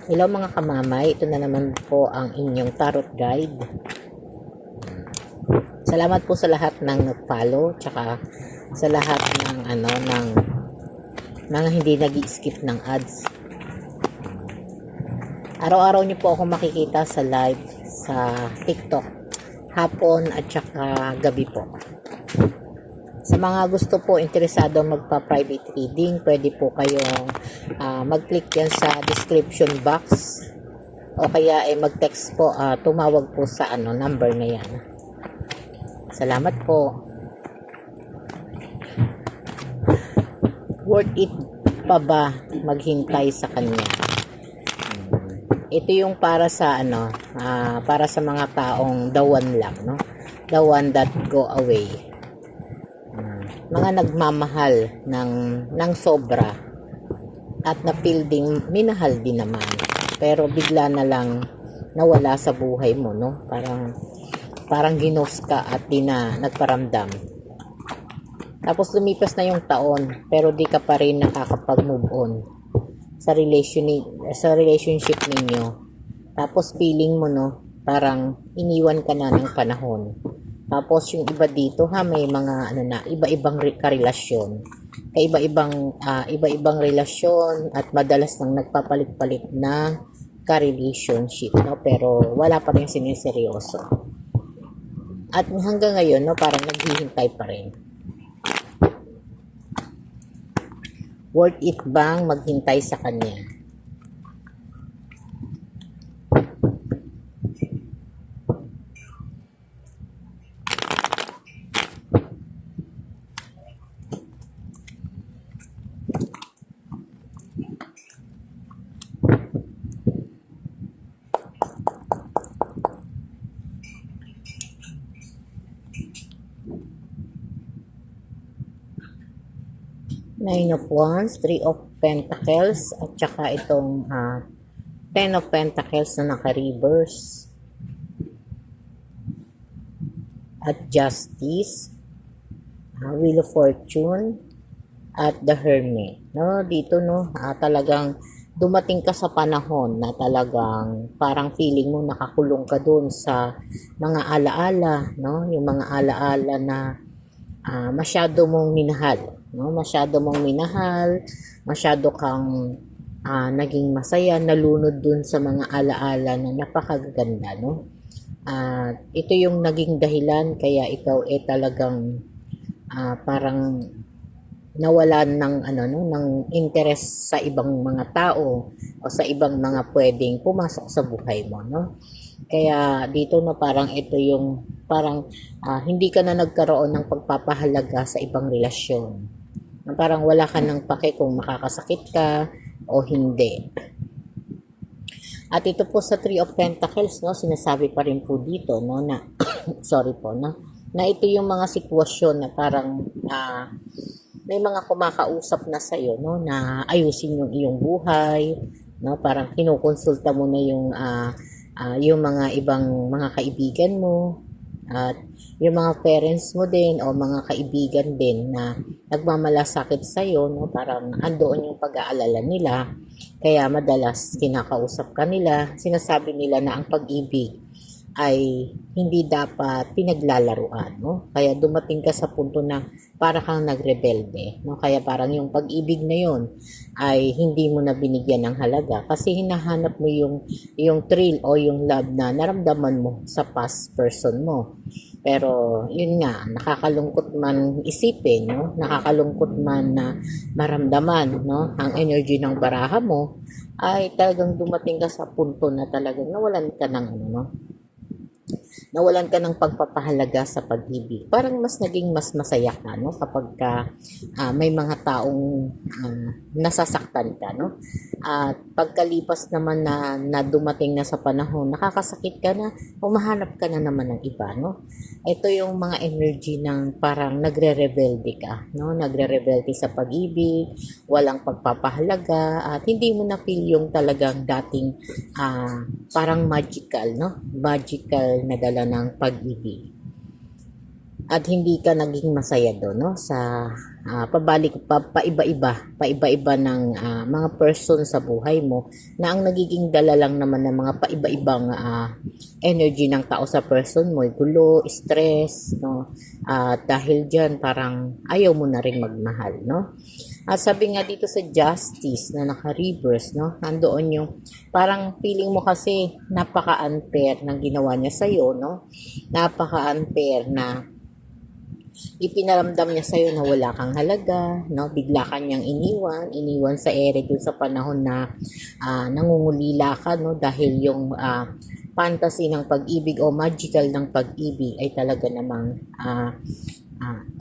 Hello mga kamamay, ito na naman po ang inyong tarot guide. Salamat po sa lahat ng nag-follow, tsaka sa lahat ng ng mga hindi nag-skip ng ads. Araw-araw niyo po ako makikita sa live sa TikTok, hapon at tsaka gabi po. Sa mga gusto po interesado magpa-private reading, pwede po kayong mag-click yan sa description box o kaya mag-text po, tumawag po sa number na yan. Salamat po. Worth it pa ba maghintay sa kanya? Ito yung para sa para sa mga taong the one lang, no? The one that go away. Mga nagmamahal ng sobra at na feeling minahal din naman, pero bigla na lang nawala sa buhay mo, no? Parang ginos ka at di na nagparamdam. Tapos lumipas na yung taon pero di ka pa rin nakakapag-move on sa relationship ninyo. Tapos feeling mo, no, parang iniwan ka na ng panahon. Tapos yung iba dito may mga iba-ibang karelasyon. Iba-ibang relasyon at madalas nang nagpapalit-palit na ka-relationship, no? Pero wala pa rin siniseryoso. At hanggang ngayon, no, parang naghihintay pa rin. Worth it bang maghintay sa kanya? Nine of Wands, Three of Pentacles, at saka itong Ten of Pentacles na naka-reverse. At Justice, Wheel of Fortune, at The Hermit. No, dito, no, talagang dumating ka sa panahon na talagang parang feeling mo nakakulong ka doon sa mga alaala, no? Yung mga alaala na masyado mong minahal, no? Masyado mong minahal, masyado kang naging masaya, nalunod dun sa mga alaala na napakaganda, no? Ito yung naging dahilan kaya ikaw talagang parang nawalan ng interest sa ibang mga tao o sa ibang mga pwedeng pumasok sa buhay mo, no? Kaya dito na parang ito yung parang hindi ka na nagkaroon ng pagpapahalaga sa ibang relasyon. Parang wala ka nang pake kung makakasakit ka o hindi. At ito po sa Three of Pentacles, no, sinasabi pa rin po dito, no, na sorry po, no, na ito yung mga sitwasyon na parang may mga kumakausap na sa'yo, no, na ayusin yung iyong buhay, no, parang kinukonsulta mo na yung mga ibang mga kaibigan mo at yung mga parents mo din o mga kaibigan din na nagmamalasakit sa'yo, no, parang andoon yung pag-aalala nila, kaya madalas kinakausap ka nila, sinasabi nila na ang pag-ibig ay hindi dapat pinaglalaruan, no? Kaya dumating ka sa punto na para kang nagrebelde, no? Kaya parang yung pag-ibig na yon ay hindi mo na binigyan ng halaga kasi hinahanap mo yung thrill o yung love na naramdaman mo sa past person mo. Pero yun nga, nakakalungkot man isipin, no? Nakakalungkot man na maramdaman, no? Ang energy ng baraha mo ay talagang dumating ka sa punto na talagang nawalan ka ng nawalan ka ng pagpapahalaga sa pag-ibig. Parang mas naging mas masaya ka, no, kapag may mga taong nasasaktan ka, no? At pagkalipas naman na dumating na sa panahon, nakakasakit ka na, humahanap ka na naman ng iba, no? Ito yung mga energy ng parang nagre-rebelde ka, no? Nagre-rebelde sa pag-ibig, walang pagpapahalaga, at hindi mo na feel yung talagang dating parang magical, no? Magical na dala ng pag-ibig. at hindi ka naging masaya doon, no, sa paiba-iba ng mga person sa buhay mo, na ang nagiging dala lang naman ng mga paiba-ibang energy ng tao sa person mo, gulo, stress, no, at dahil diyan parang ayaw mo na rin magmahal, no. At sabi nga dito sa justice na naka-reverse, no, nandoon yung parang feeling mo kasi napaka-unfair ng ginawa niya sa'yo, no, napaka-unfair na ipinaramdam niya sa'yo na wala kang halaga, no? Bigla ka niyang iniwan sa ere dun sa panahon na nangungulila ka, no? Dahil yung fantasy ng pag-ibig o magical ng pag-ibig ay talaga namang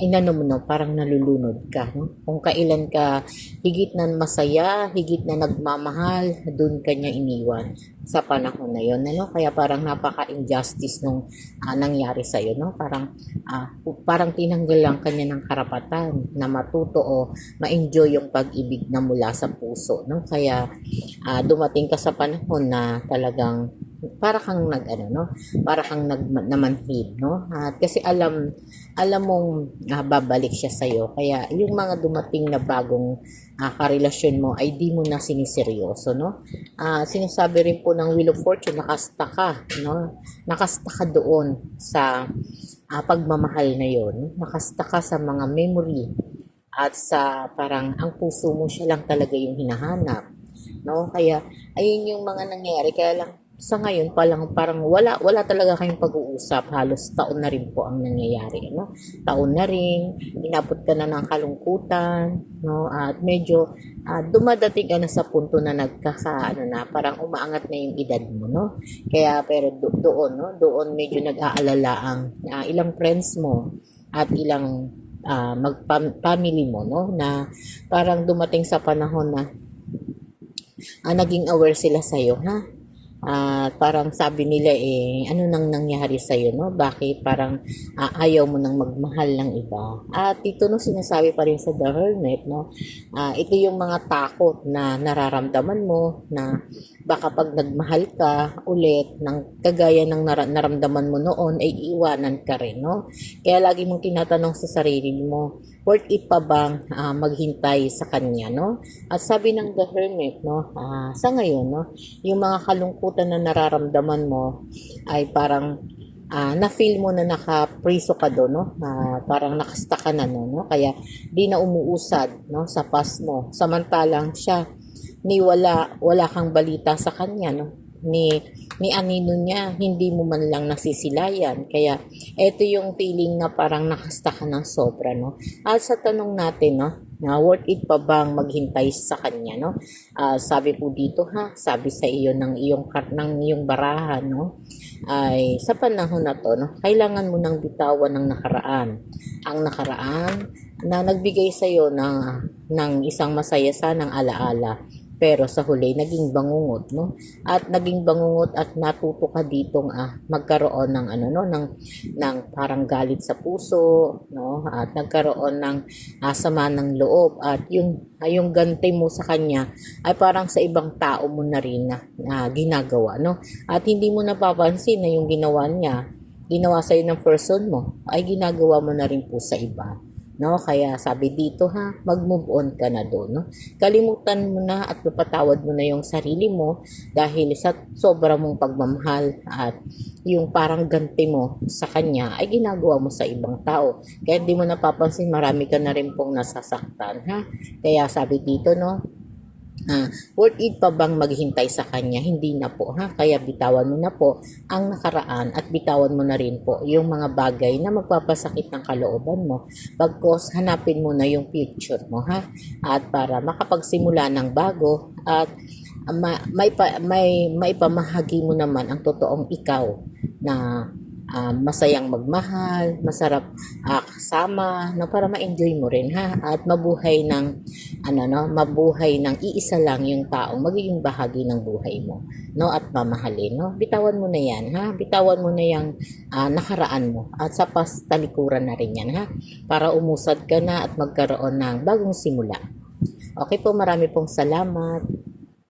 inano mo, no, parang nalulunod ka, no? Kung kailan ka higit na masaya, higit na nagmamahal, doon ka niya iniwan sa panahon na yon, ano? Kaya parang napaka-injustice nung nangyari sa iyo, no? Parang tinanggal lang kanya ng karapatan na matuto o ma-enjoy yung pag-ibig na mula sa puso, no? Kaya dumating ka sa panahon na talagang para kang para kang namanhid, no? At kasi alam mong babalik siya sa iyo. Kaya yung mga dumating na bagong karelasyon mo ay di mo na siniseryoso, no? Sinasabi rin po ng Wheel of Fortune, nakasta ka, no? Nakasta ka doon sa pagmamahal na yon. Nakasta ka sa mga memory at sa parang ang puso mo siya lang talaga yung hinahanap, no? Kaya ayun yung mga nangyayari. Kaya lang sa ngayon parang wala talaga kayong pag-uusap. Halos taon na rin po ang nangyayari, no? Taon na rin, inabot ka na ng kalungkutan, no? At medyo dumadating ka na sa punto na parang umaangat na yung edad mo, no? Kaya pero doon, no? Doon medyo nag-aalala ang ilang friends mo at ilang family mo, no? Na parang dumating sa panahon na naging aware sila sa'yo, ha? Parang sabi nila ano nang nangyari sa iyo, no? Bakit parang ayaw mo nang magmahal ng iba? At ito, no, sinasabi pa rin sa The Hermit, no? Ito yung mga takot na nararamdaman mo na baka pag nagmahal ka ulit ng kagaya ng naramdaman mo noon ay iwanan ka rin, no? Kaya lagi mong tinatanong sa sarili mo, worth it pa bang maghintay sa kanya, no? At sabi ng The Hermit, no, sa ngayon, no, yung mga kalungkutan na nararamdaman mo ay parang na-feel mo na nakapriso ka doon, no? Parang nakasta ka na, no? Kaya di na umuusad, no, sa past mo. Samantalang siya, wala kang balita sa kanya, no? Ni anino niya, hindi mo man lang nasisilayan. Kaya ito yung feeling na parang nakasta ka ng sobra, no? At sa tanong natin, no, na worth it pa bang maghintay sa kanya, no? Sabi po dito, sabi sa iyo ng iyong barahan, no, ay sa panahon na to, no, kailangan mo nang bitawan ng nakaraan. Ang nakaraan na nagbigay sa iyo ng isang masaya sanang alaala, pero sa huli naging bangungot, no? At naging bangungot at natuto ka ditong magkaroon ng ng parang galit sa puso, no? At nagkaroon ng sama ng loob, at yung ganti mo sa kanya ay parang sa ibang tao mo na rin na ginagawa, no? At hindi mo napapansin na yung ginawa sa ng person mo ay ginagawa mo na rin po sa iba, no? Kaya sabi dito, mag-move on ka na doon, no? Kalimutan mo na at papatawad mo na yung sarili mo dahil sa sobra mong pagmamahal at yung parang ganti mo sa kanya ay ginagawa mo sa ibang tao. Kaya hindi mo napapansin, marami ka na rin pong nasasaktan, Kaya sabi dito, no, worth it pa bang maghintay sa kanya? Hindi na po, Kaya bitawan mo na po ang nakaraan at bitawan mo na rin po yung mga bagay na magpapasakit ng kalooban mo. Bagkos hanapin mo na yung future mo, At para makapagsimula ng bago at may pamahagi mo naman ang totoong ikaw na masayang magmahal, masarap kasama, no, para ma-enjoy mo rin, at mabuhay ng iisa lang yung taong magiging bahagi ng buhay mo, no, at mamahalin, no. Bitawan mo na yan, bitawan mo na yung nakaraan mo at sa talikuran na rin yan, para umusad ka na at magkaroon ng bagong simula. Okay po, marami pong salamat.